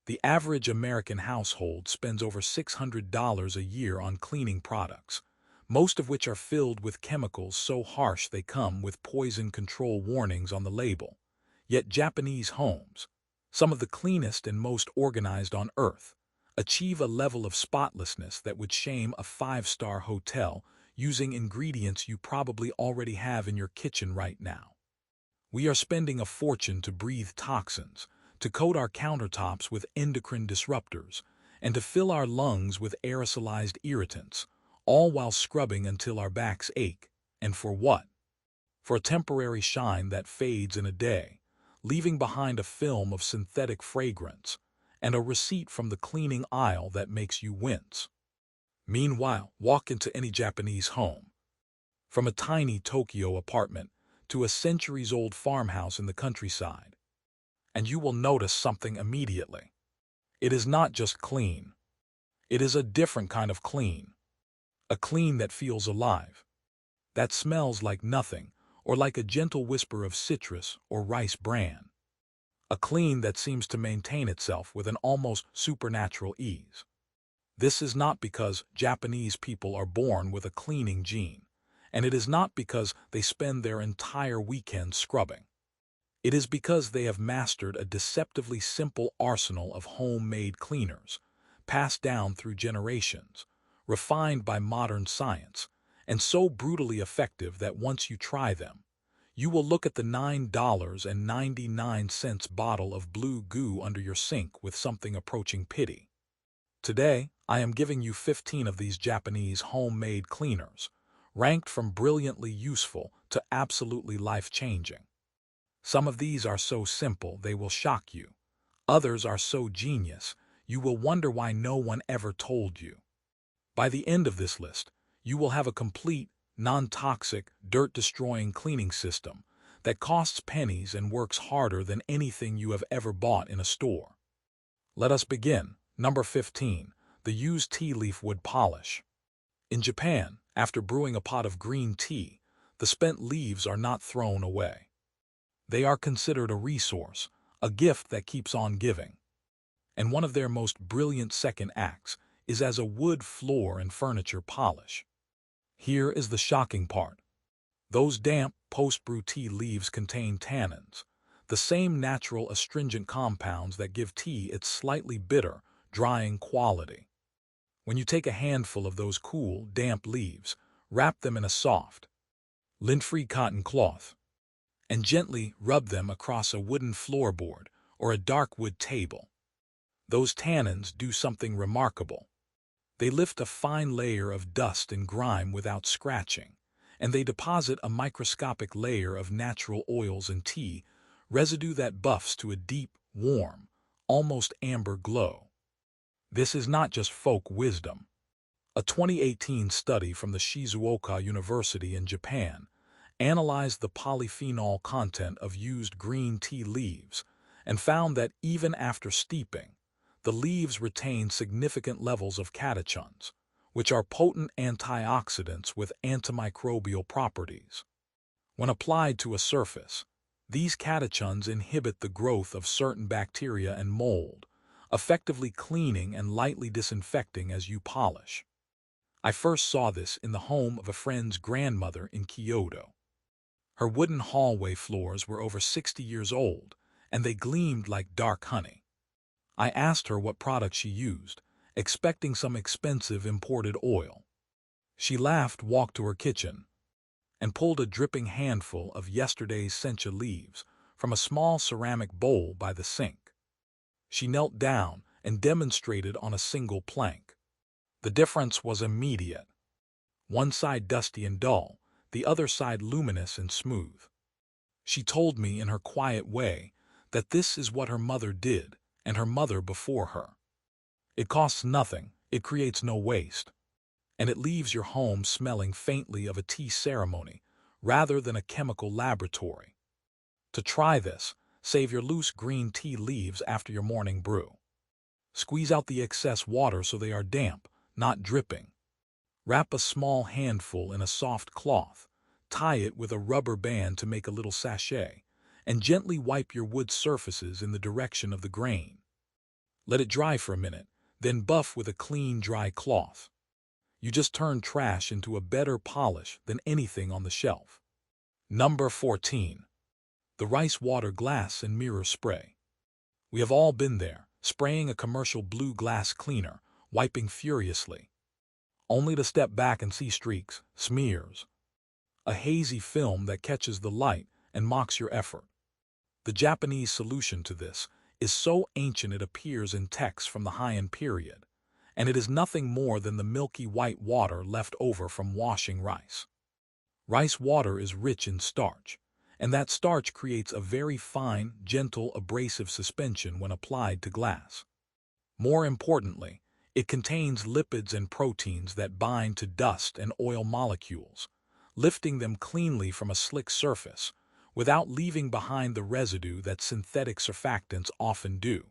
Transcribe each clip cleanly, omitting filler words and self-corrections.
The average American household spends over $600 a year on cleaning products, most of which are filled with chemicals so harsh they come with poison control warnings on the label. Yet Japanese homes, some of the cleanest and most organized on earth, achieve a level of spotlessness that would shame a five-star hotel using ingredients you probably already have in your kitchen right now. We are spending a fortune to breathe toxins, to coat our countertops with endocrine disruptors, and to fill our lungs with aerosolized irritants, all while scrubbing until our backs ache. And for what? For a temporary shine that fades in a day, leaving behind a film of synthetic fragrance, and a receipt from the cleaning aisle that makes you wince. Meanwhile, walk into any Japanese home, from a tiny Tokyo apartment to a centuries-old farmhouse in the countryside, and you will notice something immediately. It is not just clean. It is a different kind of clean. A clean that feels alive, that smells like nothing, or like a gentle whisper of citrus or rice bran. A clean that seems to maintain itself with an almost supernatural ease. This is not because Japanese people are born with a cleaning gene, and it is not because they spend their entire weekend scrubbing. It is because they have mastered a deceptively simple arsenal of homemade cleaners, passed down through generations, refined by modern science, and so brutally effective that once you try them, you will look at the $9.99 bottle of blue goo under your sink with something approaching pity. Today, I am giving you 15 of these Japanese homemade cleaners, ranked from brilliantly useful to absolutely life-changing. Some of these are so simple they will shock you. Others are so genius, you will wonder why no one ever told you. By the end of this list, you will have a complete, non-toxic, dirt-destroying cleaning system that costs pennies and works harder than anything you have ever bought in a store. Let us begin. Number 15. The used tea leaf wood polish. In Japan, after brewing a pot of green tea, the spent leaves are not thrown away. They are considered a resource, a gift that keeps on giving. And one of their most brilliant second acts is as a wood floor and furniture polish. Here is the shocking part. Those damp, post-brew tea leaves contain tannins, the same natural astringent compounds that give tea its slightly bitter, drying quality. When you take a handful of those cool, damp leaves, wrap them in a soft, lint-free cotton cloth, and gently rub them across a wooden floorboard or a dark wood table, those tannins do something remarkable. They lift a fine layer of dust and grime without scratching, and they deposit a microscopic layer of natural oils and tea residue that buffs to a deep, warm, almost amber glow. This is not just folk wisdom. A 2018 study from the Shizuoka University in Japan analyzed the polyphenol content of used green tea leaves and found that even after steeping, the leaves retain significant levels of catechins, which are potent antioxidants with antimicrobial properties. When applied to a surface, these catechins inhibit the growth of certain bacteria and mold, effectively cleaning and lightly disinfecting as you polish. I first saw this in the home of a friend's grandmother in Kyoto. Her wooden hallway floors were over 60 years old, and they gleamed like dark honey. I asked her what product she used, expecting some expensive imported oil. She laughed, walked to her kitchen, and pulled a dripping handful of yesterday's sencha leaves from a small ceramic bowl by the sink. She knelt down and demonstrated on a single plank. The difference was immediate. One side dusty and dull, the other side luminous and smooth. She told me in her quiet way that this is what her mother did and her mother before her. It costs nothing, it creates no waste, and it leaves your home smelling faintly of a tea ceremony rather than a chemical laboratory. To try this, save your loose green tea leaves after your morning brew. Squeeze out the excess water so they are damp, not dripping. Wrap a small handful in a soft cloth, tie it with a rubber band to make a little sachet, and gently wipe your wood surfaces in the direction of the grain. Let it dry for a minute, then buff with a clean, dry cloth. You just turn trash into a better polish than anything on the shelf. Number 14. The rice water glass and mirror spray. We have all been there, spraying a commercial blue glass cleaner, wiping furiously, only to step back and see streaks, smears, a hazy film that catches the light and mocks your effort. The Japanese solution to this is so ancient it appears in texts from the Heian period, and it is nothing more than the milky white water left over from washing rice. Rice water is rich in starch, and that starch creates a very fine, gentle, abrasive suspension when applied to glass. More importantly, it contains lipids and proteins that bind to dust and oil molecules, lifting them cleanly from a slick surface without leaving behind the residue that synthetic surfactants often do.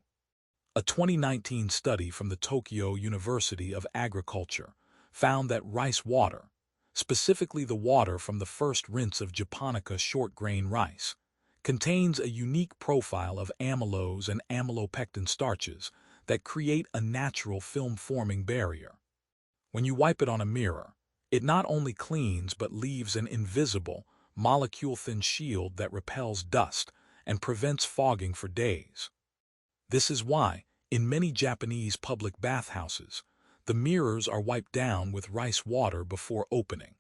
A 2019 study from the Tokyo University of Agriculture found that rice water, specifically the water from the first rinse of Japonica short-grain rice, contains a unique profile of amylose and amylopectin starches that create a natural film-forming barrier. When you wipe it on a mirror, it not only cleans but leaves an invisible, molecule-thin shield that repels dust and prevents fogging for days. This is why, in many Japanese public bathhouses, the mirrors are wiped down with rice water before opening.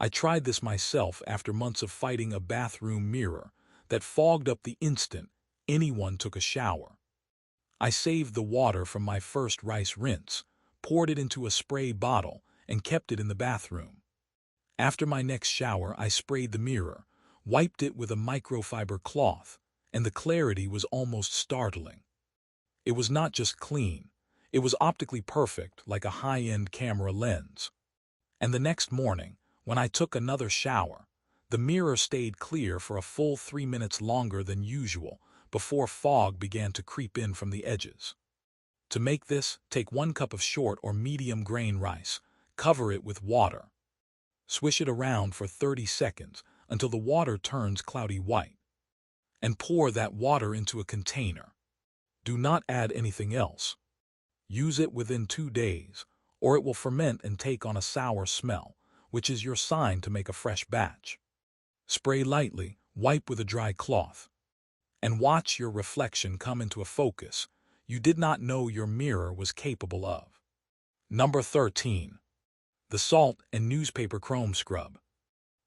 I tried this myself after months of fighting a bathroom mirror that fogged up the instant anyone took a shower. I saved the water from my first rice rinse, poured it into a spray bottle, and kept it in the bathroom. After my next shower, I sprayed the mirror, wiped it with a microfiber cloth, and the clarity was almost startling. It was not just clean, it was optically perfect like a high-end camera lens. And the next morning, when I took another shower, the mirror stayed clear for a full 3 minutes longer than usual before fog began to creep in from the edges. To make this, take 1 cup of short or medium grain rice, cover it with water. Swish it around for 30 seconds until the water turns cloudy white. And pour that water into a container. Do not add anything else. Use it within 2 days, or it will ferment and take on a sour smell, which is your sign to make a fresh batch. Spray lightly, wipe with a dry cloth, and watch your reflection come into a focus you did not know your mirror was capable of. Number 13. The salt and newspaper chrome scrub.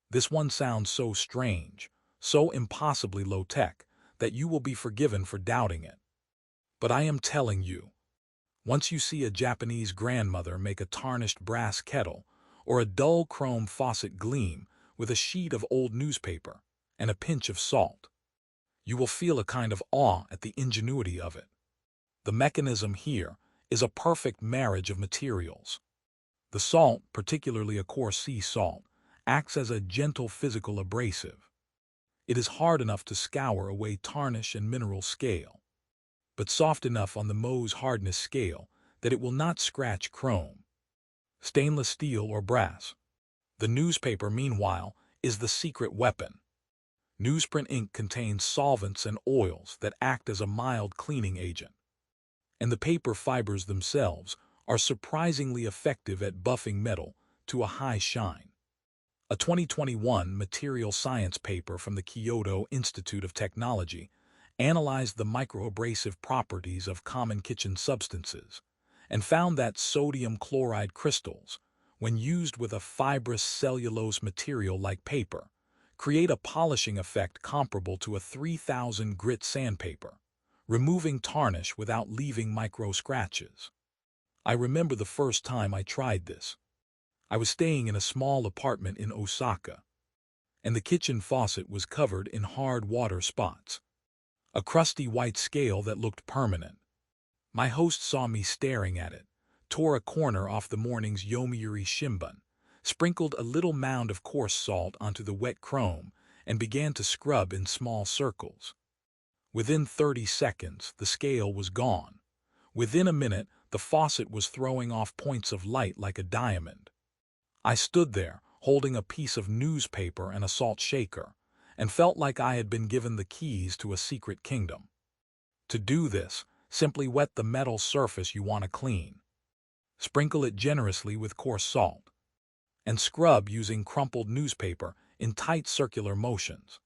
This one sounds so strange, so impossibly low-tech, that you will be forgiven for doubting it. But I am telling you, once you see a Japanese grandmother make a tarnished brass kettle or a dull chrome faucet gleam with a sheet of old newspaper and a pinch of salt, you will feel a kind of awe at the ingenuity of it. The mechanism here is a perfect marriage of materials. The salt, particularly a coarse sea salt, acts as a gentle physical abrasive. It is hard enough to scour away tarnish and mineral scale, but soft enough on the Mohs hardness scale that it will not scratch chrome, stainless steel, or brass. The newspaper, meanwhile, is the secret weapon. Newsprint ink contains solvents and oils that act as a mild cleaning agent, and the paper fibers themselves are surprisingly effective at buffing metal to a high shine. A 2021 material science paper from the Kyoto Institute of Technology analyzed the microabrasive properties of common kitchen substances and found that sodium chloride crystals, when used with a fibrous cellulose material like paper, create a polishing effect comparable to a 3000 grit sandpaper, removing tarnish without leaving micro scratches. I remember the first time I tried this. I was staying in a small apartment in Osaka, and the kitchen faucet was covered in hard water spots, a crusty white scale that looked permanent. My host saw me staring at it, tore a corner off the morning's Yomiuri Shimbun, sprinkled a little mound of coarse salt onto the wet chrome, and began to scrub in small circles. Within 30 seconds, the scale was gone. Within a minute, the faucet was throwing off points of light like a diamond. I stood there, holding a piece of newspaper and a salt shaker, and felt like I had been given the keys to a secret kingdom. To do this, Simply wet the metal surface you want to clean. Sprinkle it generously with coarse salt, and scrub using crumpled newspaper in tight circular motions.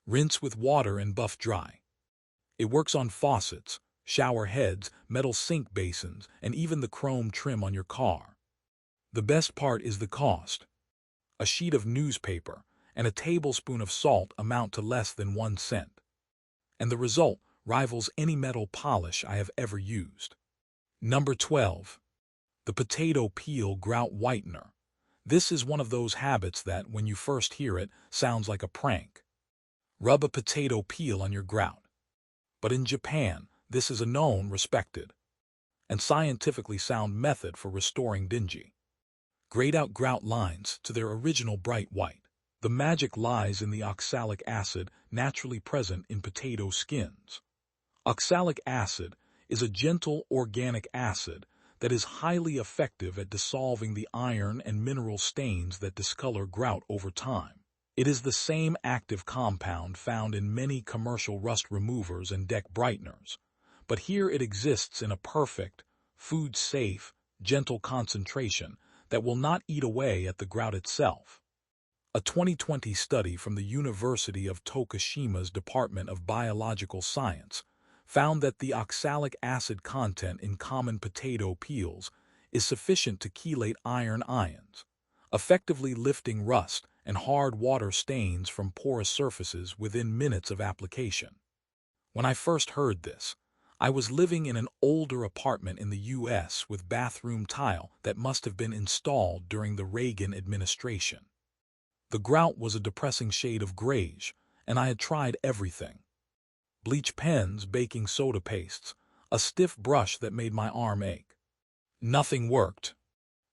Rinse with water and buff dry. It works on faucets, shower heads, metal sink basins, and even the chrome trim on your car. The best part is the cost. A sheet of newspaper and a tablespoon of salt amount to less than 1 cent. And the result rivals any metal polish I have ever used. Number 12. The potato peel grout whitener. This is one of those habits that, when you first hear it, sounds like a prank. Rub a potato peel on your grout. But in Japan, this is a known, respected, and scientifically sound method for restoring dingy, grayed out grout lines to their original bright white. The magic lies in the oxalic acid naturally present in potato skins. Oxalic acid is a gentle organic acid that is highly effective at dissolving the iron and mineral stains that discolor grout over time. It is the same active compound found in many commercial rust removers and deck brighteners, but here it exists in a perfect, food-safe, gentle concentration that will not eat away at the grout itself. A 2020 study from the University of Tokushima's Department of Biological Science found that the oxalic acid content in common potato peels is sufficient to chelate iron ions, effectively lifting rust and hard water stains from porous surfaces within minutes of application. When I first heard this, I was living in an older apartment in the U.S. with bathroom tile that must have been installed during the Reagan administration. The grout was a depressing shade of grayish, and I had tried everything. Bleach pens, baking soda pastes, a stiff brush that made my arm ache. Nothing worked.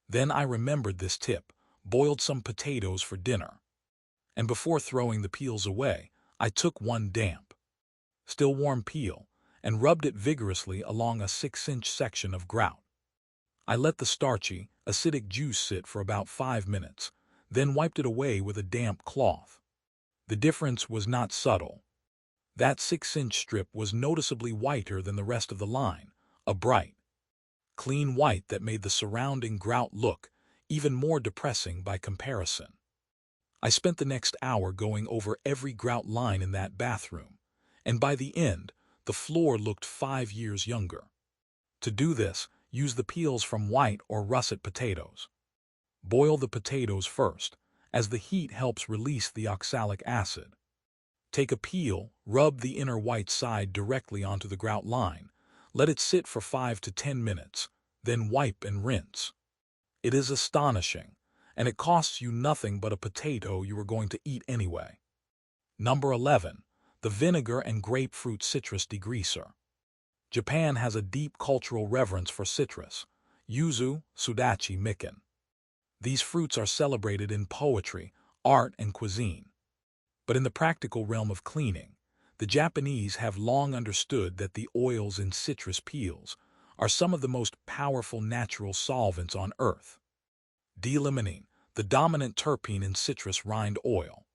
Then I remembered this tip, boiled some potatoes for dinner. And before throwing the peels away, I took one damp, still warm peel and rubbed it vigorously along a 6-inch section of grout. I let the starchy, acidic juice sit for about 5 minutes, then wiped it away with a damp cloth. The difference was not subtle. That 6-inch strip was noticeably whiter than the rest of the line, a bright, clean white that made the surrounding grout look even more depressing by comparison. I spent the next hour going over every grout line in that bathroom, and by the end, the floor looked 5 years younger. To do this, use the peels from white or russet potatoes. Boil the potatoes first, as the heat helps release the oxalic acid. Take a peel, rub the inner white side directly onto the grout line, let it sit for 5 to 10 minutes, then wipe and rinse. It is astonishing, and it costs you nothing but a potato you are going to eat anyway. Number 11. The vinegar and grapefruit citrus degreaser. Japan has a deep cultural reverence for citrus, yuzu, sudachi, mikan. These fruits are celebrated in poetry, art, and cuisine. But in the practical realm of cleaning, the Japanese have long understood that the oils in citrus peels are some of the most powerful natural solvents on earth. D-limonene, the dominant terpene in citrus rind oil,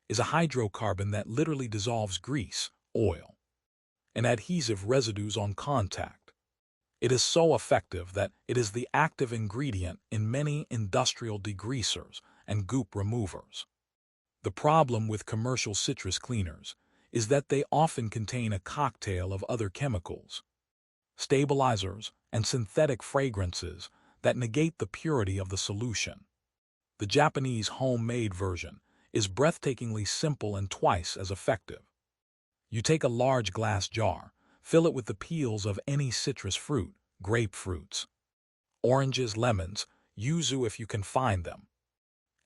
is a hydrocarbon that literally dissolves grease, oil, and adhesive residues on contact. It is so effective that it is the active ingredient in many industrial degreasers and goop removers. The problem with commercial citrus cleaners is that they often contain a cocktail of other chemicals, stabilizers, and synthetic fragrances that negate the purity of the solution. The Japanese homemade version is breathtakingly simple and twice as effective. You take a large glass jar, fill it with the peels of any citrus fruit, grapefruits, oranges, lemons, yuzu if you can find them,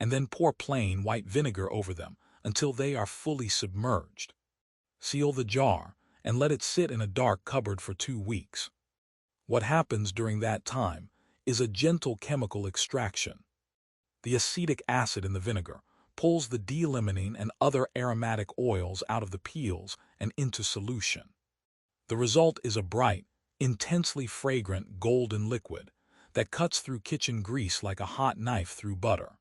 and then pour plain white vinegar over them until they are fully submerged. Seal the jar and let it sit in a dark cupboard for 2 weeks. What happens during that time is a gentle chemical extraction. The acetic acid in the vinegar pulls the D-limonene and other aromatic oils out of the peels and into solution. The result is a bright, intensely fragrant golden liquid that cuts through kitchen grease like a hot knife through butter.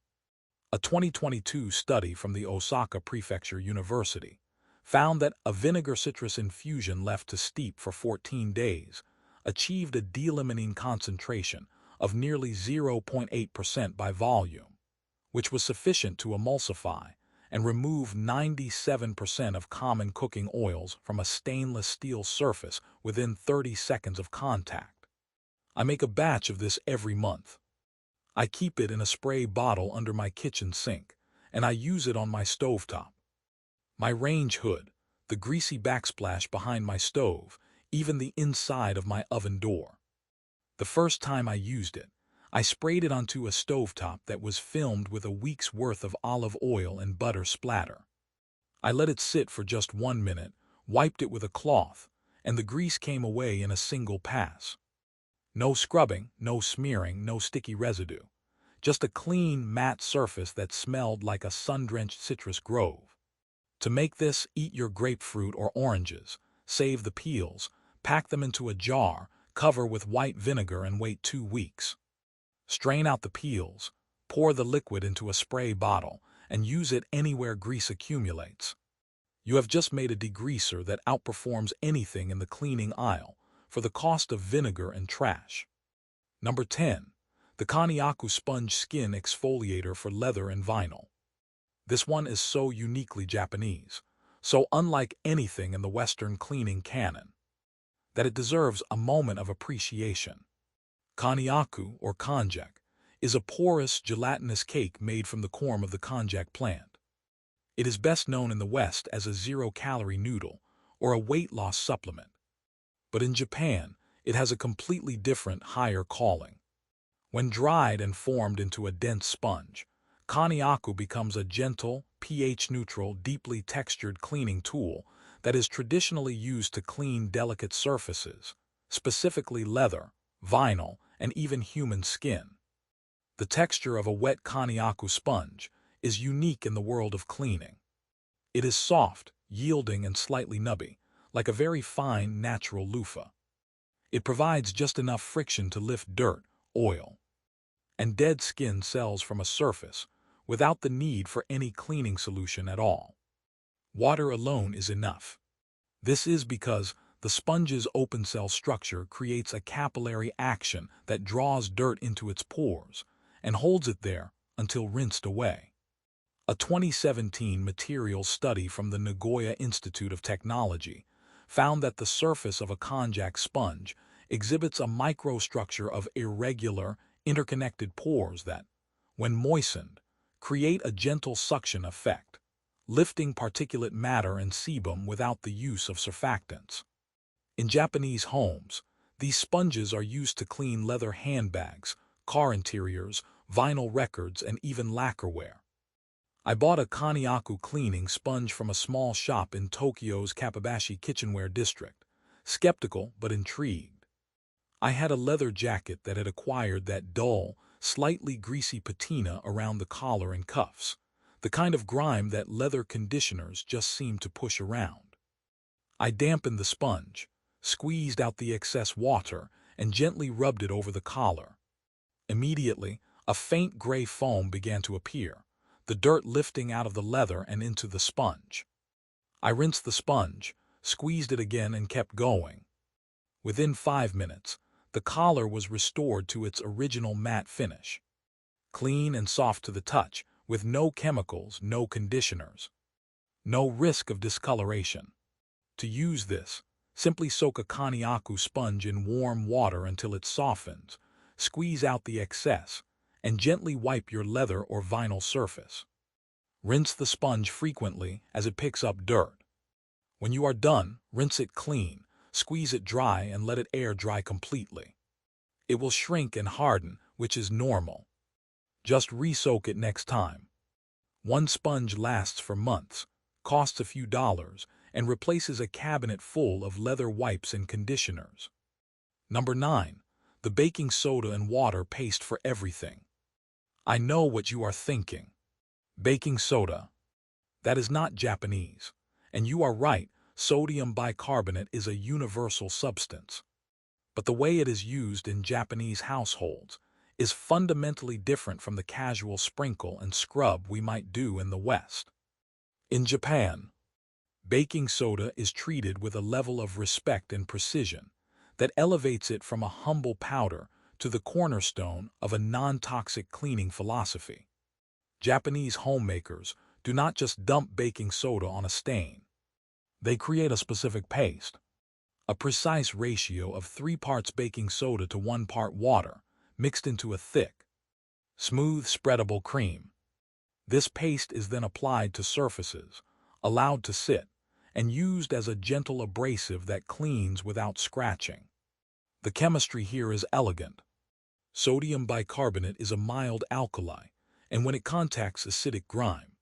A 2022 study from the Osaka Prefecture University found that a vinegar citrus infusion left to steep for 14 days achieved a delimonene concentration of nearly 0.8% by volume, which was sufficient to emulsify and remove 97% of common cooking oils from a stainless steel surface within 30 seconds of contact. I make a batch of this every month. I keep it in a spray bottle under my kitchen sink, and I use it on my stovetop, my range hood, the greasy backsplash behind my stove, even the inside of my oven door. The first time I used it, I sprayed it onto a stovetop that was filmed with a week's worth of olive oil and butter splatter. I let it sit for just 1 minute, wiped it with a cloth, and the grease came away in a single pass. No scrubbing, no smearing, no sticky residue. Just a clean, matte surface that smelled like a sun-drenched citrus grove. To make this, eat your grapefruit or oranges, save the peels, pack them into a jar, cover with white vinegar and wait 2 weeks. Strain out the peels, pour the liquid into a spray bottle, and use it anywhere grease accumulates. You have just made a degreaser that outperforms anything in the cleaning aisle for the cost of vinegar and trash. Number 10. The Konyaku Sponge Skin Exfoliator for Leather and Vinyl. This one is so uniquely Japanese, so unlike anything in the Western cleaning canon, that it deserves a moment of appreciation. Konyaku, or konjac, is a porous, gelatinous cake made from the corm of the konjac plant. It is best known in the West as a zero-calorie noodle or a weight loss supplement. But in Japan, it has a completely different, higher calling. When dried and formed into a dense sponge, Konyaku becomes a gentle, pH-neutral, deeply textured cleaning tool that is traditionally used to clean delicate surfaces, specifically leather, vinyl, and even human skin. The texture of a wet Konyaku sponge is unique in the world of cleaning. It is soft, yielding, and slightly nubby, like a very fine, natural loofah. It provides just enough friction to lift dirt, oil, and dead skin cells from a surface without the need for any cleaning solution at all. Water alone is enough. This is because the sponge's open cell structure creates a capillary action that draws dirt into its pores and holds it there until rinsed away. A 2017 materials study from the Nagoya Institute of Technology found that the surface of a konjac sponge exhibits a microstructure of irregular, interconnected pores that, when moistened, create a gentle suction effect, lifting particulate matter and sebum without the use of surfactants. In Japanese homes, these sponges are used to clean leather handbags, car interiors, vinyl records, and even lacquerware. I bought a Konyaku cleaning sponge from a small shop in Tokyo's Kappabashi kitchenware district, skeptical but intrigued. I had a leather jacket that had acquired that dull, slightly greasy patina around the collar and cuffs, the kind of grime that leather conditioners just seem to push around. I dampened the sponge, squeezed out the excess water, and gently rubbed it over the collar. Immediately, a faint gray foam began to appear, the dirt lifting out of the leather and into the sponge. I rinsed the sponge, squeezed it again, and kept going. Within 5 minutes, the collar was restored to its original matte finish. Clean and soft to the touch, with no chemicals, no conditioners. No risk of discoloration. To use this, simply soak a Konyaku sponge in warm water until it softens, squeeze out the excess, and gently wipe your leather or vinyl surface. Rinse the sponge frequently as it picks up dirt. When you are done, rinse it clean, squeeze it dry, and let it air dry completely. It will shrink and harden, which is normal. Just re-soak it next time. One sponge lasts for months, costs a few dollars, and replaces a cabinet full of leather wipes and conditioners. Number 9. The baking soda and water paste for everything. I know what you are thinking. Baking soda. That is not Japanese. And you are right, sodium bicarbonate is a universal substance. But the way it is used in Japanese households is fundamentally different from the casual sprinkle and scrub we might do in the West. In Japan, Baking soda is treated with a level of respect and precision that elevates it from a humble powder to the cornerstone of a non-toxic cleaning philosophy. Japanese homemakers do not just dump baking soda on a stain. They create a specific paste, a precise ratio of 3 parts baking soda to 1 part water, mixed into a thick, smooth, spreadable cream. This paste is then applied to surfaces, allowed to sit, and used as a gentle abrasive that cleans without scratching. The chemistry here is elegant. Sodium bicarbonate is a mild alkali, and when it contacts acidic grime,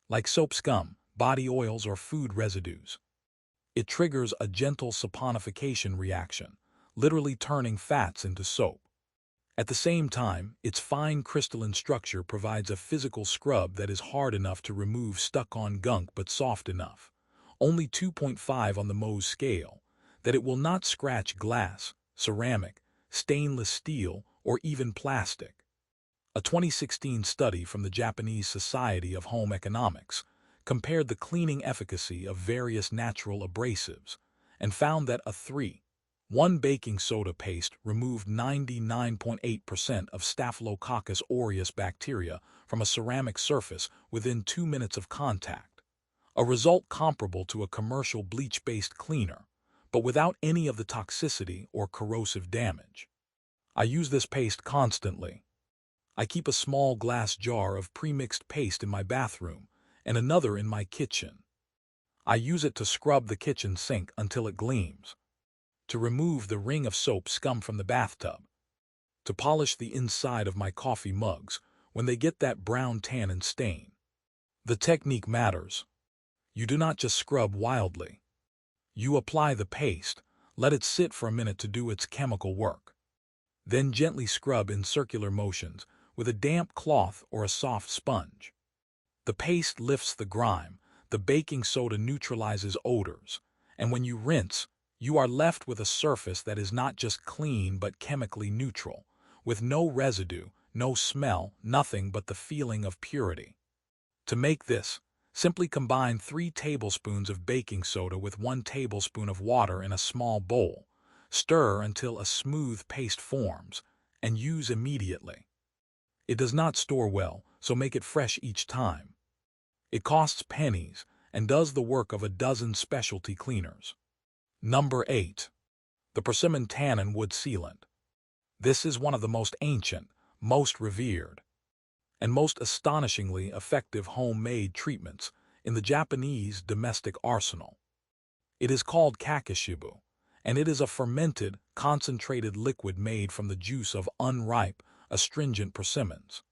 like soap scum, body oils, or food residues, it triggers a gentle saponification reaction, literally turning fats into soap. At the same time, its fine crystalline structure provides a physical scrub that is hard enough to remove stuck-on gunk but soft enough, only 2.5 on the Mohs scale, that it will not scratch glass, ceramic, stainless steel, or even plastic. A 2016 study from the Japanese Society of Home Economics compared the cleaning efficacy of various natural abrasives and found that a 3:1 baking soda paste removed 99.8% of Staphylococcus aureus bacteria from a ceramic surface within 2 minutes of contact, a result comparable to a commercial bleach-based cleaner, but without any of the toxicity or corrosive damage. I use this paste constantly. I keep a small glass jar of pre-mixed paste in my bathroom and another in my kitchen. I use it to scrub the kitchen sink until it gleams, to remove the ring of soap scum from the bathtub, to polish the inside of my coffee mugs when they get that brown tannin stain. The technique matters. You do not just scrub wildly. You apply the paste, let it sit for a minute to do its chemical work. Then gently scrub in circular motions with a damp cloth or a soft sponge. The paste lifts the grime, the baking soda neutralizes odors, and when you rinse, you are left with a surface that is not just clean but chemically neutral, with no residue, no smell, nothing but the feeling of purity. To make this, simply combine 3 tablespoons of baking soda with 1 tablespoon of water in a small bowl, stir until a smooth paste forms, and use immediately. It does not store well, so make it fresh each time. It costs pennies and does the work of a dozen specialty cleaners. Number 8. The Persimmon Tannin Wood Sealant. This is one of the most ancient, most revered, and most astonishingly effective homemade treatments in the Japanese domestic arsenal. It is called kakishibu, and it is a fermented, concentrated liquid made from the juice of unripe, astringent persimmons.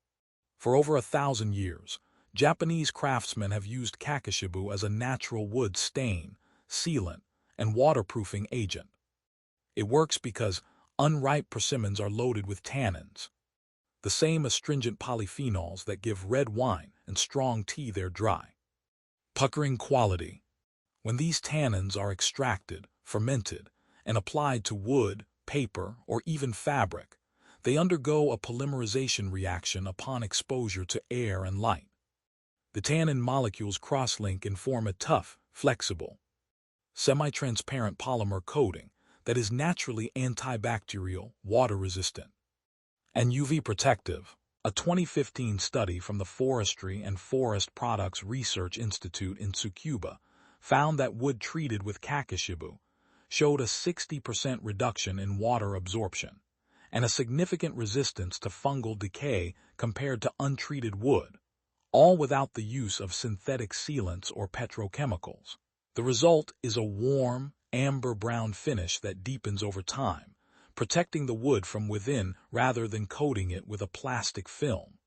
For over 1,000 years, Japanese craftsmen have used kakishibu as a natural wood stain, sealant, and waterproofing agent. It works because unripe persimmons are loaded with tannins, the same astringent polyphenols that give red wine and strong tea their dry, puckering quality. When these tannins are extracted, fermented, and applied to wood, paper, or even fabric, they undergo a polymerization reaction upon exposure to air and light. The tannin molecules cross-link and form a tough, flexible, semi-transparent polymer coating that is naturally antibacterial, water-resistant, and UV protective. A 2015 study from the Forestry and Forest Products Research Institute in Tsukuba found that wood treated with kakishibu showed a 60% reduction in water absorption and a significant resistance to fungal decay compared to untreated wood, all without the use of synthetic sealants or petrochemicals. The result is a warm, amber-brown finish that deepens over time, protecting the wood from within rather than coating it with a plastic film.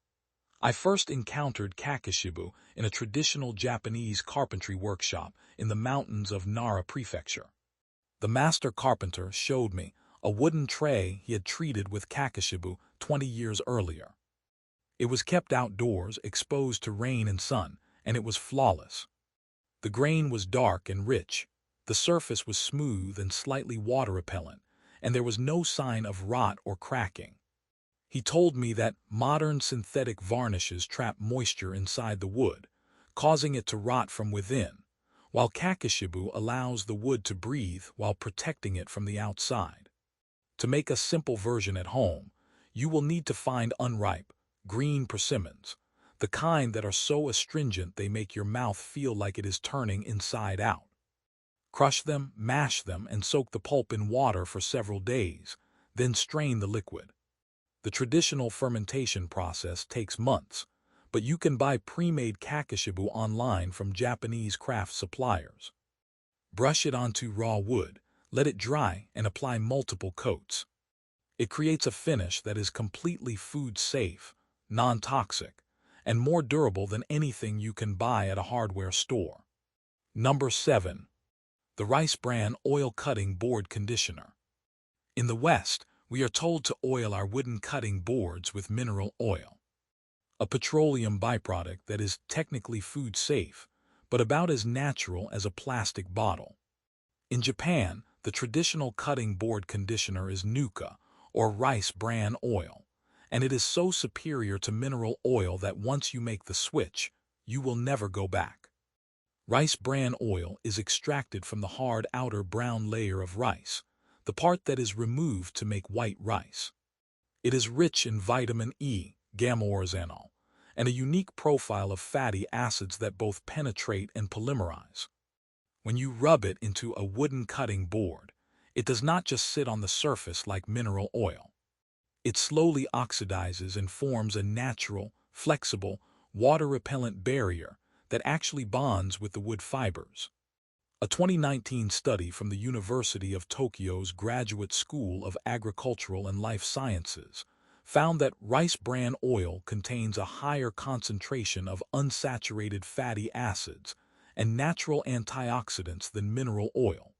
I first encountered kakishibu in a traditional Japanese carpentry workshop in the mountains of Nara Prefecture. The master carpenter showed me a wooden tray he had treated with kakishibu 20 years earlier. It was kept outdoors, exposed to rain and sun, and it was flawless. The grain was dark and rich, the surface was smooth and slightly water-repellent, and there was no sign of rot or cracking. He told me that modern synthetic varnishes trap moisture inside the wood, causing it to rot from within, while kakishibu allows the wood to breathe while protecting it from the outside. To make a simple version at home, you will need to find unripe, green persimmons, the kind that are so astringent they make your mouth feel like it is turning inside out. Crush them, mash them, and soak the pulp in water for several days, then strain the liquid. The traditional fermentation process takes months, but you can buy pre-made kakishibu online from Japanese craft suppliers. Brush it onto raw wood, let it dry, and apply multiple coats. It creates a finish that is completely food-safe, non-toxic, and more durable than anything you can buy at a hardware store. Number 7. The Rice Bran Oil Cutting Board Conditioner. In the West, we are told to oil our wooden cutting boards with mineral oil, a petroleum byproduct that is technically food-safe, but about as natural as a plastic bottle. In Japan, the traditional cutting board conditioner is Nuka, or rice bran oil, and it is so superior to mineral oil that once you make the switch, you will never go back. Rice bran oil is extracted from the hard outer brown layer of rice, the part that is removed to make white rice. It is rich in vitamin E, gamma-oryzanol, and a unique profile of fatty acids that both penetrate and polymerize. When you rub it into a wooden cutting board, it does not just sit on the surface like mineral oil. It slowly oxidizes and forms a natural, flexible, water-repellent barrier that actually bonds with the wood fibers. A 2019 study from the University of Tokyo's Graduate School of Agricultural and Life Sciences found that rice bran oil contains a higher concentration of unsaturated fatty acids and natural antioxidants than mineral oil,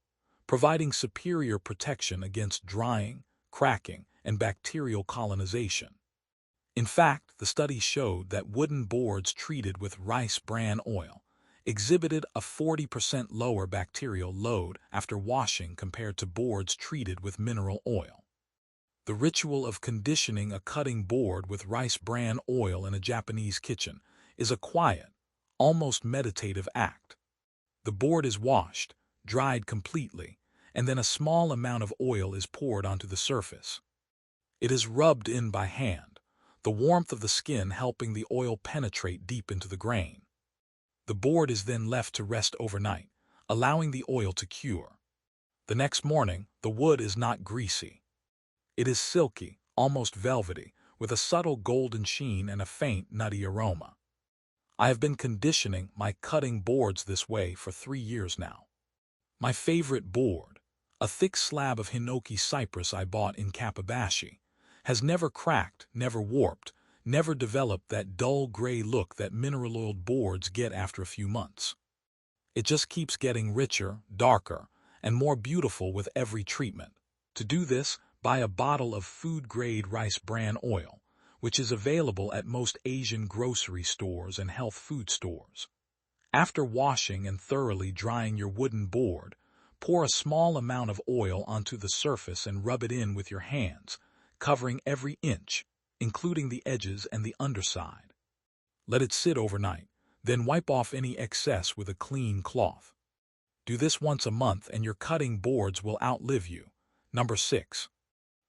providing superior protection against drying, cracking, and bacterial colonization. In fact, the study showed that wooden boards treated with rice bran oil exhibited a 40% lower bacterial load after washing compared to boards treated with mineral oil. The ritual of conditioning a cutting board with rice bran oil in a Japanese kitchen is a quiet, almost meditative act. The board is washed, dried completely, and then a small amount of oil is poured onto the surface. It is rubbed in by hand, the warmth of the skin helping the oil penetrate deep into the grain. The board is then left to rest overnight, allowing the oil to cure. The next morning, the wood is not greasy. It is silky, almost velvety, with a subtle golden sheen and a faint nutty aroma. I have been conditioning my cutting boards this way for 3 years now. My favorite board, a thick slab of hinoki cypress I bought in Kappabashi, has never cracked, never warped, never developed that dull gray look that mineral-oiled boards get after a few months. It just keeps getting richer, darker, and more beautiful with every treatment. To do this, buy a bottle of food-grade rice bran oil, which is available at most Asian grocery stores and health food stores. After washing and thoroughly drying your wooden board, pour a small amount of oil onto the surface and rub it in with your hands, covering every inch, including the edges and the underside. Let it sit overnight, then wipe off any excess with a clean cloth. Do this once a month and your cutting boards will outlive you. Number 6.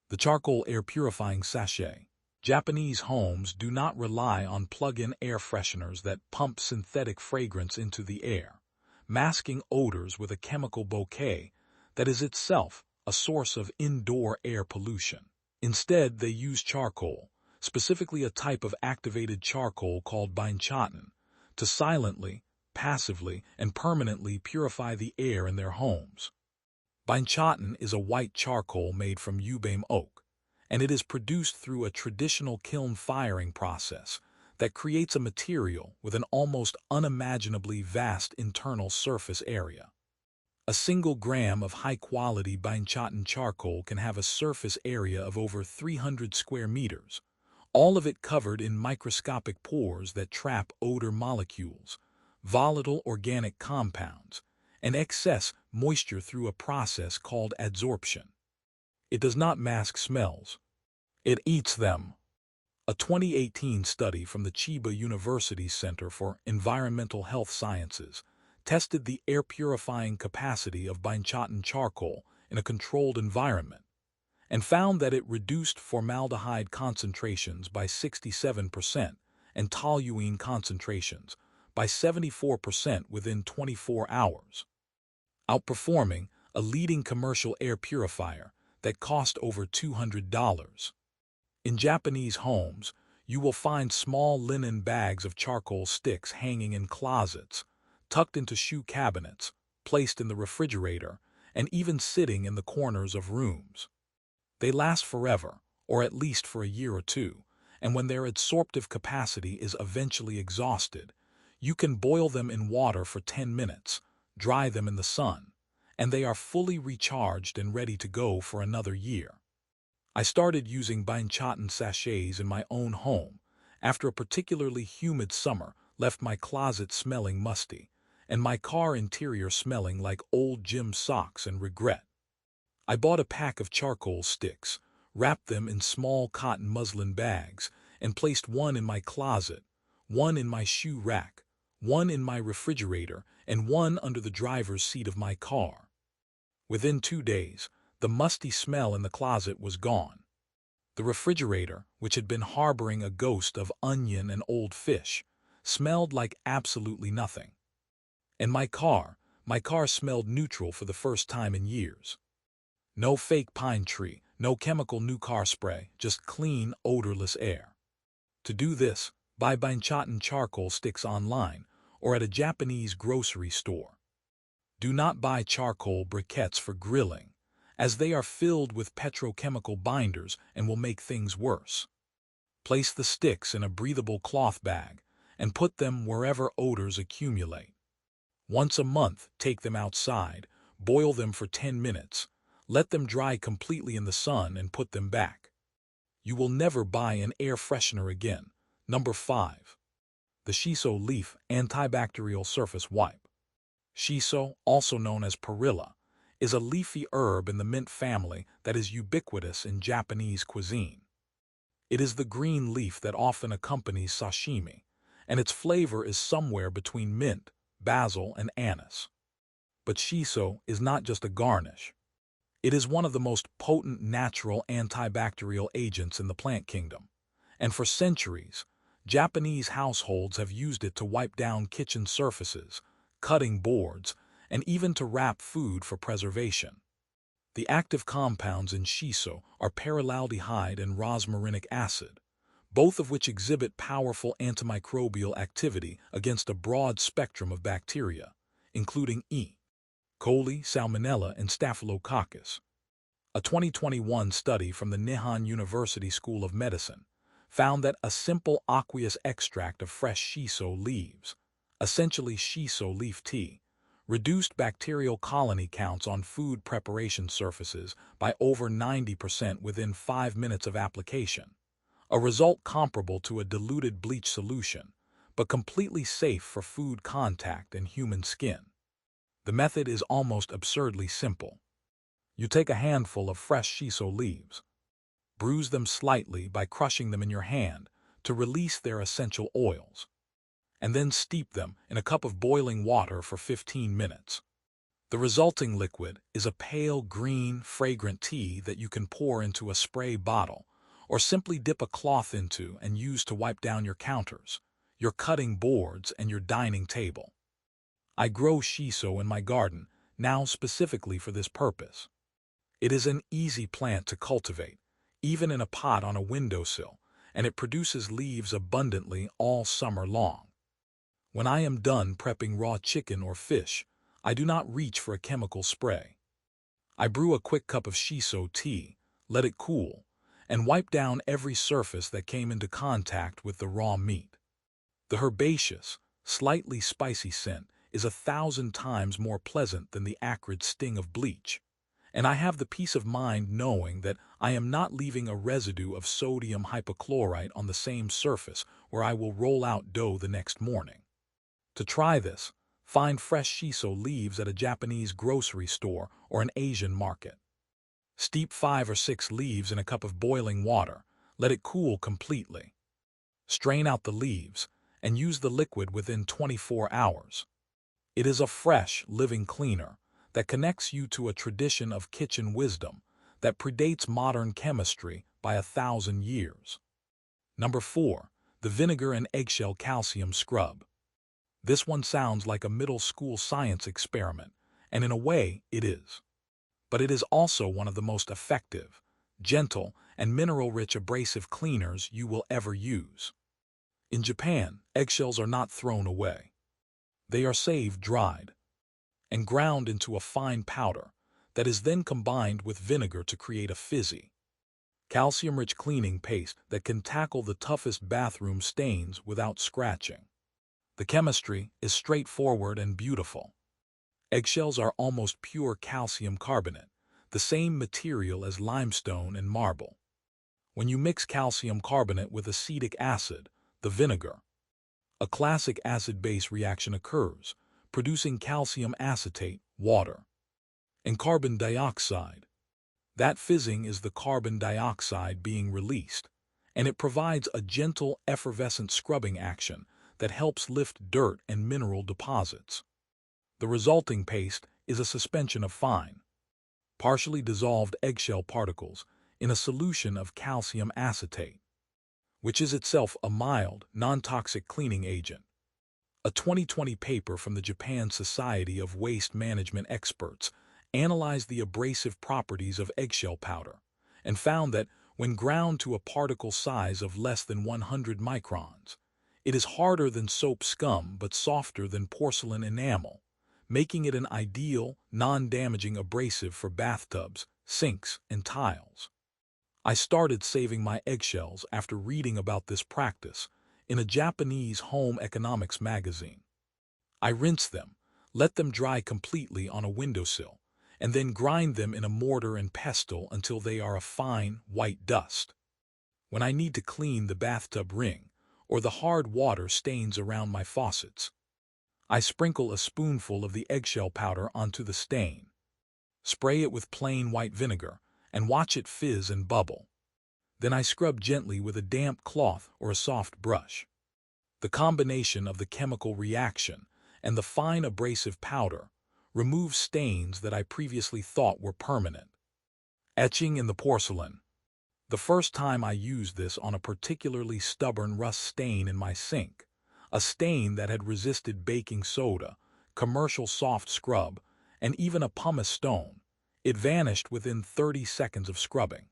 The Charcoal Air Purifying Sachet. Japanese homes do not rely on plug-in air fresheners that pump synthetic fragrance into the air, masking odors with a chemical bouquet that is itself a source of indoor air pollution. Instead, they use charcoal, specifically a type of activated charcoal called banchaten, to silently, passively, and permanently purify the air in their homes. Banchaten is a white charcoal made from yubame oak, and it is produced through a traditional kiln firing process that creates a material with an almost unimaginably vast internal surface area. A single gram of high-quality banchaten charcoal can have a surface area of over 300 square meters, all of it covered in microscopic pores that trap odor molecules, volatile organic compounds, and excess moisture through a process called adsorption. It does not mask smells. It eats them. A 2018 study from the Chiba University Center for Environmental Health Sciences tested the air purifying capacity of banchan charcoal in a controlled environment and found that it reduced formaldehyde concentrations by 67% and toluene concentrations by 74% within 24 hours, outperforming a leading commercial air purifier that cost over $200. In Japanese homes, you will find small linen bags of charcoal sticks hanging in closets, tucked into shoe cabinets, placed in the refrigerator, and even sitting in the corners of rooms. They last forever, or at least for a year or two, and when their adsorptive capacity is eventually exhausted, you can boil them in water for 10 minutes, dry them in the sun, and they are fully recharged and ready to go for another year. I started using banchan sachets in my own home after a particularly humid summer left my closet smelling musty and my car interior smelling like old gym socks and regret. I bought a pack of charcoal sticks, wrapped them in small cotton muslin bags, and placed one in my closet, one in my shoe rack, one in my refrigerator, and one under the driver's seat of my car. Within 2 days, the musty smell in the closet was gone. The refrigerator, which had been harboring a ghost of onion and old fish, smelled like absolutely nothing. And my car smelled neutral for the first time in years. No fake pine tree, no chemical new car spray, just clean, odorless air. To do this, buy banchan charcoal sticks online or at a Japanese grocery store. Do not buy charcoal briquettes for grilling, as they are filled with petrochemical binders and will make things worse. Place the sticks in a breathable cloth bag and put them wherever odors accumulate. Once a month, take them outside, boil them for 10 minutes, let them dry completely in the sun and put them back. You will never buy an air freshener again. Number 5. The Shiso Leaf Antibacterial Surface Wipe. Shiso, also known as perilla, is a leafy herb in the mint family that is ubiquitous in Japanese cuisine. It is the green leaf that often accompanies sashimi, and its flavor is somewhere between mint, basil, and anise. But shiso is not just a garnish. It is one of the most potent natural antibacterial agents in the plant kingdom, and for centuries, Japanese households have used it to wipe down kitchen surfaces, cutting boards, and even to wrap food for preservation. The active compounds in shiso are perolaldehyde and rosmarinic acid, both of which exhibit powerful antimicrobial activity against a broad spectrum of bacteria, including E. coli, salmonella, and staphylococcus. A 2021 study from the Nihon University School of Medicine found that a simple aqueous extract of fresh shiso leaves, essentially shiso leaf tea, reduced bacterial colony counts on food preparation surfaces by over 90% within 5 minutes of application, a result comparable to a diluted bleach solution, but completely safe for food contact and human skin. The method is almost absurdly simple. You take a handful of fresh shiso leaves, bruise them slightly by crushing them in your hand to release their essential oils, and then steep them in a cup of boiling water for 15 minutes. The resulting liquid is a pale green, fragrant tea that you can pour into a spray bottle or simply dip a cloth into and use to wipe down your counters, your cutting boards, and your dining table. I grow shiso in my garden now specifically for this purpose. It is an easy plant to cultivate, even in a pot on a windowsill, and it produces leaves abundantly all summer long. When I am done prepping raw chicken or fish, I do not reach for a chemical spray. I brew a quick cup of shiso tea, let it cool, and wipe down every surface that came into contact with the raw meat. The herbaceous, slightly spicy scent is 1,000 times more pleasant than the acrid sting of bleach, and I have the peace of mind knowing that I am not leaving a residue of sodium hypochlorite on the same surface where I will roll out dough the next morning. To try this, find fresh shiso leaves at a Japanese grocery store or an Asian market. Steep 5 or 6 leaves in a cup of boiling water, let it cool completely. Strain out the leaves, and use the liquid within 24 hours. It is a fresh, living cleaner that connects you to a tradition of kitchen wisdom that predates modern chemistry by 1,000 years. Number 4. The Vinegar and Eggshell Calcium Scrub. This one sounds like a middle school science experiment, and in a way it is. But it is also one of the most effective, gentle, and mineral-rich abrasive cleaners you will ever use. In Japan, eggshells are not thrown away. They are saved dried and ground into a fine powder that is then combined with vinegar to create a fizzy, calcium-rich cleaning paste that can tackle the toughest bathroom stains without scratching. The chemistry is straightforward and beautiful. Eggshells are almost pure calcium carbonate, the same material as limestone and marble. When you mix calcium carbonate with acetic acid, the vinegar, a classic acid-base reaction occurs, producing calcium acetate, water, and carbon dioxide. That fizzing is the carbon dioxide being released, and it provides a gentle, effervescent scrubbing action that helps lift dirt and mineral deposits. The resulting paste is a suspension of fine, partially dissolved eggshell particles in a solution of calcium acetate, which is itself a mild, non-toxic cleaning agent. A 2020 paper from the Japan Society of Waste Management experts analyzed the abrasive properties of eggshell powder and found that when ground to a particle size of less than 100 microns, it is harder than soap scum but softer than porcelain enamel, making it an ideal, non-damaging abrasive for bathtubs, sinks, and tiles. I started saving my eggshells after reading about this practice in a Japanese home economics magazine. I rinse them, let them dry completely on a windowsill, and then grind them in a mortar and pestle until they are a fine, white dust. When I need to clean the bathtub ring, or the hard water stains around my faucets, I sprinkle a spoonful of the eggshell powder onto the stain, spray it with plain white vinegar, and watch it fizz and bubble. Then I scrub gently with a damp cloth or a soft brush. The combination of the chemical reaction and the fine abrasive powder removes stains that I previously thought were permanent. Etching in the porcelain. The first time I used this on a particularly stubborn rust stain in my sink, a stain that had resisted baking soda, commercial soft scrub, and even a pumice stone, it vanished within 30 seconds of scrubbing.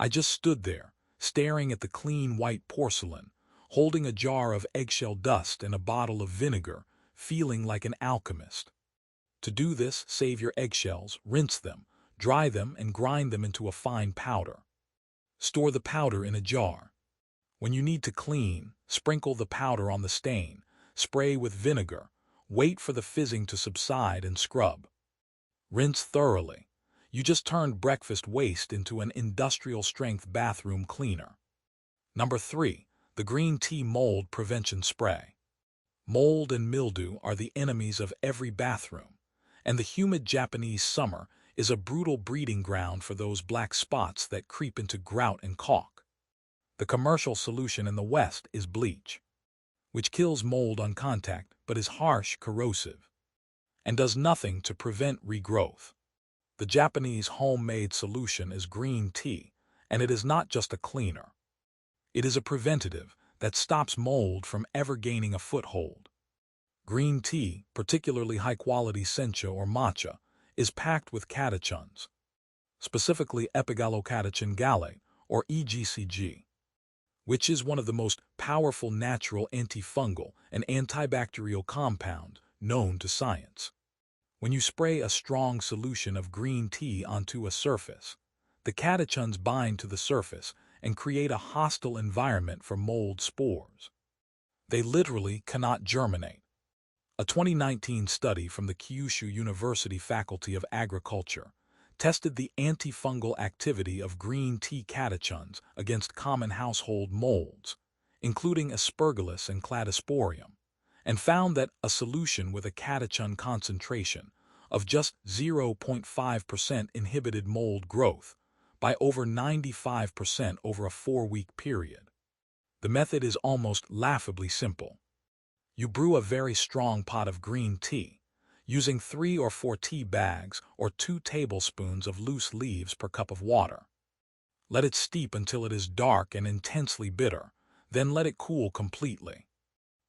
I just stood there, staring at the clean white porcelain, holding a jar of eggshell dust and a bottle of vinegar, feeling like an alchemist. To do this, save your eggshells, rinse them, dry them, and grind them into a fine powder. Store the powder in a jar. When you need to clean, sprinkle the powder on the stain, spray with vinegar, wait for the fizzing to subside and scrub. Rinse thoroughly. You just turned breakfast waste into an industrial-strength bathroom cleaner. Number 3. The Green Tea Mold Prevention Spray. Mold and mildew are the enemies of every bathroom, and the humid Japanese summer is a brutal breeding ground for those black spots that creep into grout and caulk. The commercial solution in the West is bleach, which kills mold on contact but is harsh, corrosive, and does nothing to prevent regrowth. The Japanese homemade solution is green tea, and it is not just a cleaner. It is a preventative that stops mold from ever gaining a foothold. Green tea, particularly high-quality sencha or matcha, is packed with catechins, specifically epigallocatechin gallate, or EGCG, which is one of the most powerful natural antifungal and antibacterial compound known to science. When you spray a strong solution of green tea onto a surface, the catechins bind to the surface and create a hostile environment for mold spores. They literally cannot germinate. A 2019 study from the Kyushu University Faculty of Agriculture tested the antifungal activity of green tea catechins against common household molds, including Aspergillus and Cladosporium, and found that a solution with a catechin concentration of just 0.5% inhibited mold growth by over 95% over a 4-week period. The method is almost laughably simple. You brew a very strong pot of green tea, using 3 or 4 tea bags or 2 tablespoons of loose leaves per cup of water. Let it steep until it is dark and intensely bitter, then let it cool completely.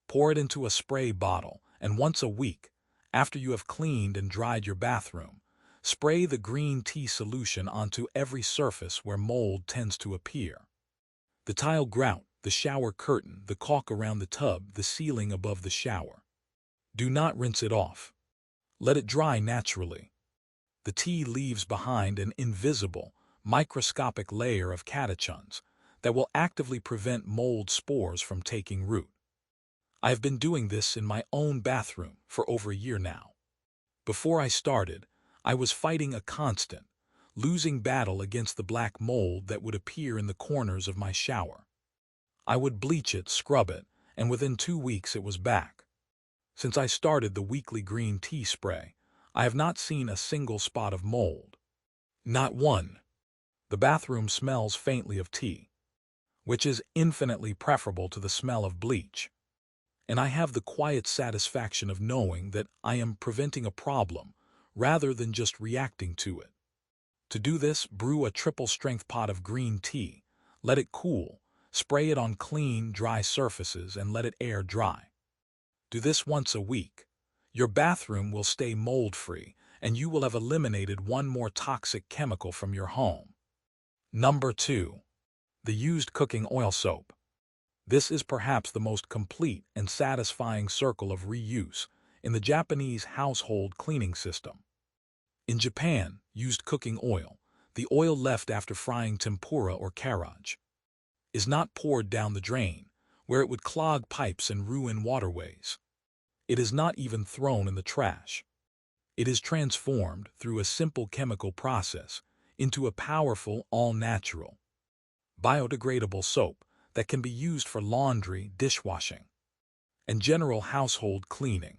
Pour it into a spray bottle, and once a week, after you have cleaned and dried your bathroom, spray the green tea solution onto every surface where mold tends to appear. The tile grout, the shower curtain, the caulk around the tub, the ceiling above the shower. Do not rinse it off. Let it dry naturally. The tea leaves behind an invisible, microscopic layer of catechins that will actively prevent mold spores from taking root. I have been doing this in my own bathroom for over a year now. Before I started, I was fighting a constant, losing battle against the black mold that would appear in the corners of my shower. I would bleach it, scrub it, and within 2 weeks it was back. Since I started the weekly green tea spray, I have not seen a single spot of mold. Not one. The bathroom smells faintly of tea, which is infinitely preferable to the smell of bleach. And I have the quiet satisfaction of knowing that I am preventing a problem rather than just reacting to it. To do this, brew a triple-strength pot of green tea, let it cool, spray it on clean, dry surfaces, and let it air dry. Do this once a week. Your bathroom will stay mold-free, and you will have eliminated one more toxic chemical from your home. Number 2. The used cooking oil soap. This is perhaps the most complete and satisfying circle of reuse in the Japanese household cleaning system. In Japan, used cooking oil, the oil left after frying tempura or karaage, is not poured down the drain, where it would clog pipes and ruin waterways. It is not even thrown in the trash. It is transformed through a simple chemical process into a powerful, all-natural, biodegradable soap that can be used for laundry, dishwashing, and general household cleaning.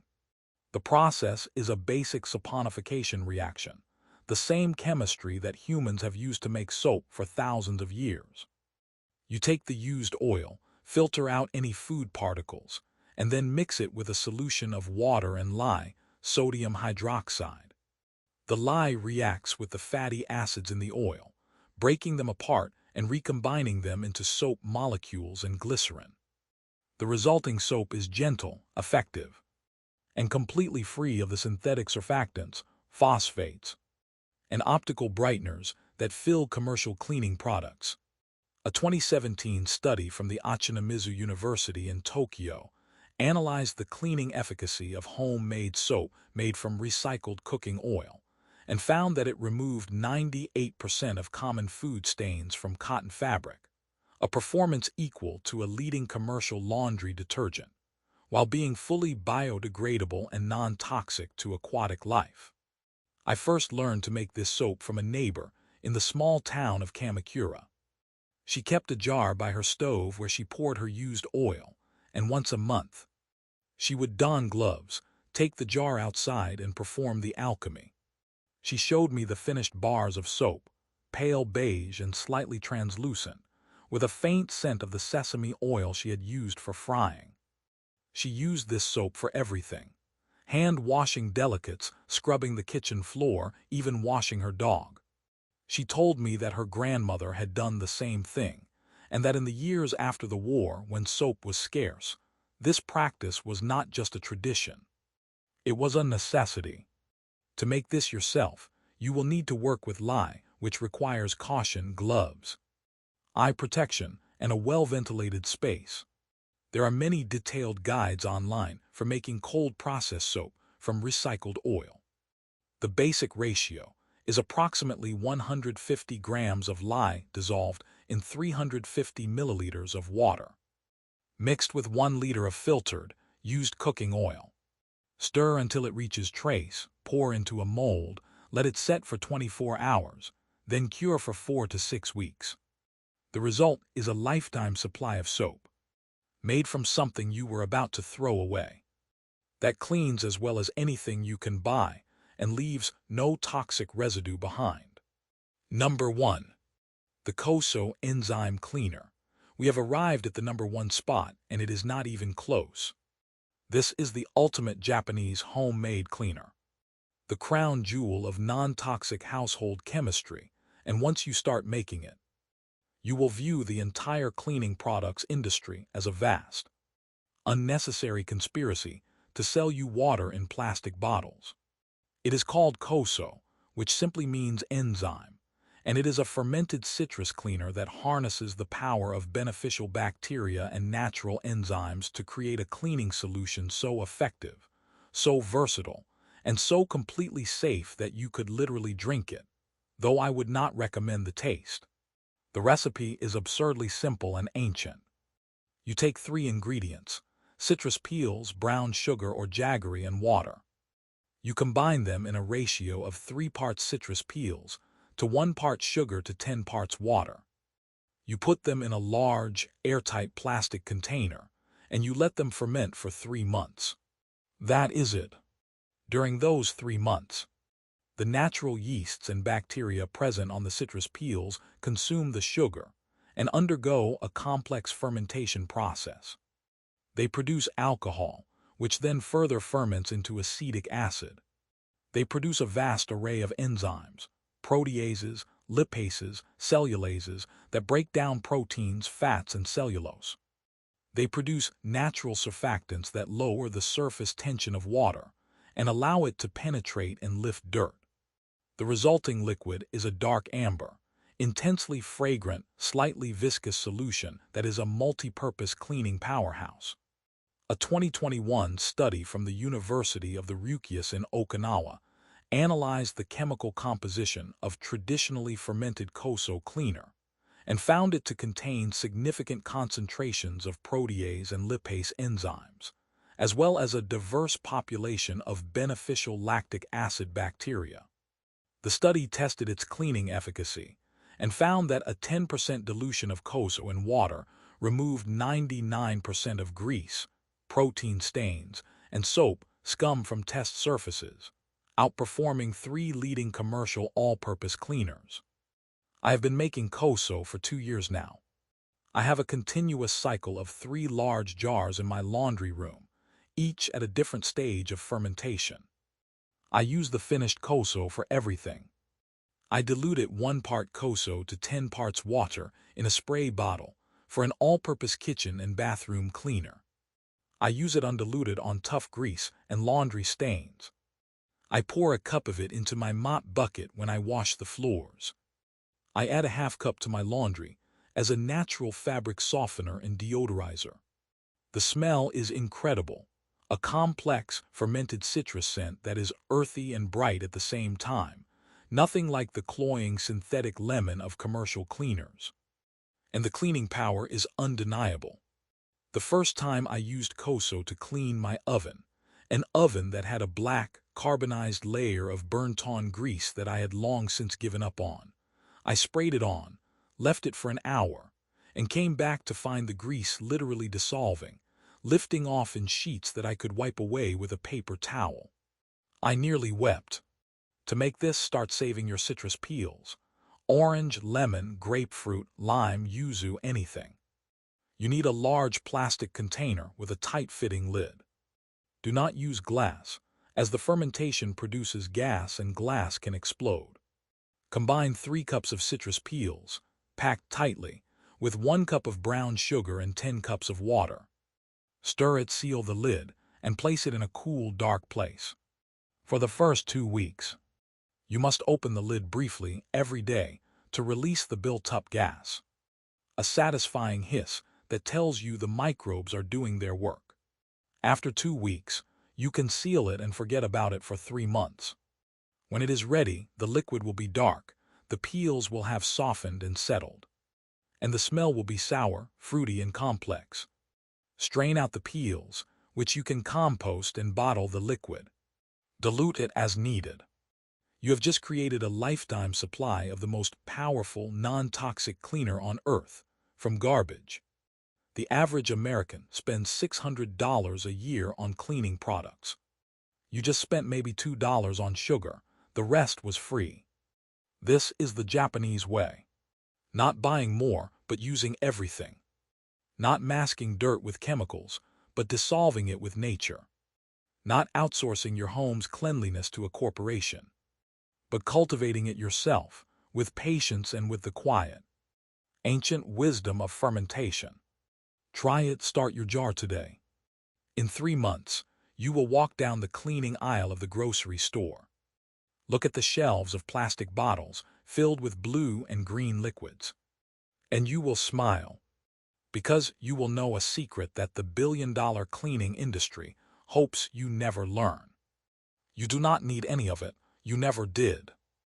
The process is a basic saponification reaction, the same chemistry that humans have used to make soap for thousands of years. You take the used oil, filter out any food particles, and then mix it with a solution of water and lye, sodium hydroxide. The lye reacts with the fatty acids in the oil, breaking them apart and recombining them into soap molecules and glycerin. The resulting soap is gentle, effective, and completely free of the synthetic surfactants, phosphates, and optical brighteners that fill commercial cleaning products. A 2017 study from the Achinomizu University in Tokyo analyzed the cleaning efficacy of homemade soap made from recycled cooking oil and found that it removed 98% of common food stains from cotton fabric, a performance equal to a leading commercial laundry detergent, while being fully biodegradable and non-toxic to aquatic life. I first learned to make this soap from a neighbor in the small town of Kamakura. She kept a jar by her stove where she poured her used oil, and once a month, she would don gloves, take the jar outside, and perform the alchemy. She showed me the finished bars of soap, pale beige and slightly translucent, with a faint scent of the sesame oil she had used for frying. She used this soap for everything: hand-washing delicates, scrubbing the kitchen floor, even washing her dog. She told me that her grandmother had done the same thing, and that in the years after the war, when soap was scarce, this practice was not just a tradition. It was a necessity. To make this yourself, you will need to work with lye, which requires caution, gloves, eye protection, and a well-ventilated space. There are many detailed guides online for making cold-processed soap from recycled oil. The basic ratio is approximately 150 grams of lye dissolved in 350 milliliters of water, mixed with 1 liter of filtered, used cooking oil. Stir until it reaches trace, pour into a mold, let it set for 24 hours, then cure for 4 to 6 weeks. The result is a lifetime supply of soap, made from something you were about to throw away, that cleans as well as anything you can buy and leaves no toxic residue behind. Number 1. The Koso Enzyme Cleaner. We have arrived at the number 1 spot, and it is not even close. This is the ultimate Japanese homemade cleaner. the crown jewel of non-toxic household chemistry, and once you start making it, you will view the entire cleaning products industry as a vast, unnecessary conspiracy to sell you water in plastic bottles. It is called Koso, which simply means enzyme, and it is a fermented citrus cleaner that harnesses the power of beneficial bacteria and natural enzymes to create a cleaning solution so effective, so versatile, and so completely safe that you could literally drink it, though I would not recommend the taste. The recipe is absurdly simple and ancient. You take 3 ingredients: citrus peels, brown sugar or jaggery, and water. You combine them in a ratio of 3 parts citrus peels to 1 part sugar to 10 parts water. You put them in a large, airtight plastic container, and you let them ferment for 3 months. That is it. During those 3 months, the natural yeasts and bacteria present on the citrus peels consume the sugar and undergo a complex fermentation process. They produce alcohol, which then further ferments into acetic acid. They produce a vast array of enzymes, proteases, lipases, cellulases that break down proteins, fats, and cellulose. They produce natural surfactants that lower the surface tension of water and allow it to penetrate and lift dirt. The resulting liquid is a dark amber, intensely fragrant, slightly viscous solution that is a multi-purpose cleaning powerhouse. A 2021 study from the University of the Ryukyus in Okinawa analyzed the chemical composition of traditionally fermented Koso cleaner and found it to contain significant concentrations of protease and lipase enzymes, as well as a diverse population of beneficial lactic acid bacteria. The study tested its cleaning efficacy and found that a 10% dilution of Koso in water removed 99% of grease, protein stains, and soap scum from test surfaces, outperforming 3 leading commercial all-purpose cleaners. I have been making Koso for 2 years now. I have a continuous cycle of 3 large jars in my laundry room, each at a different stage of fermentation. I use the finished Koso for everything. I dilute it 1 part Koso to 10 parts water in a spray bottle for an all-purpose kitchen and bathroom cleaner. I use it undiluted on tough grease and laundry stains. I pour a cup of it into my mop bucket when I wash the floors. I add a half cup to my laundry as a natural fabric softener and deodorizer. The smell is incredible, a complex, fermented citrus scent that is earthy and bright at the same time, nothing like the cloying synthetic lemon of commercial cleaners. And the cleaning power is undeniable. The first time I used Koso to clean my oven, an oven that had a black, carbonized layer of burnt-on grease that I had long since given up on, I sprayed it on, left it for an hour, and came back to find the grease literally dissolving, lifting off in sheets that I could wipe away with a paper towel. I nearly wept. To make this, start saving your citrus peels. Orange, lemon, grapefruit, lime, yuzu, anything. You need a large plastic container with a tight-fitting lid. Do not use glass, as the fermentation produces gas and glass can explode. Combine 3 cups of citrus peels, packed tightly, with 1 cup of brown sugar and 10 cups of water. Stir it, seal the lid, and place it in a cool, dark place. For the first 2 weeks, you must open the lid briefly every day to release the built-up gas. A satisfying hiss that tells you the microbes are doing their work. After 2 weeks, you can seal it and forget about it for 3 months. When it is ready, the liquid will be dark, the peels will have softened and settled, and the smell will be sour, fruity, and complex. Strain out the peels, which you can compost, and bottle the liquid. Dilute it as needed. You have just created a lifetime supply of the most powerful, non-toxic cleaner on Earth, from garbage. The average American spends $600 a year on cleaning products. You just spent maybe $2 on sugar. The rest was free. This is the Japanese way. Not buying more, but using everything. Not masking dirt with chemicals, but dissolving it with nature. not outsourcing your home's cleanliness to a corporation, but cultivating it yourself, with patience and with the quiet, ancient wisdom of fermentation. Try it. Start your jar today. In 3 months, you will walk down the cleaning aisle of the grocery store. Look at the shelves of plastic bottles filled with blue and green liquids. And you will smile, because you will know a secret that the billion-dollar cleaning industry hopes you never learn. You do not need any of it. You never did.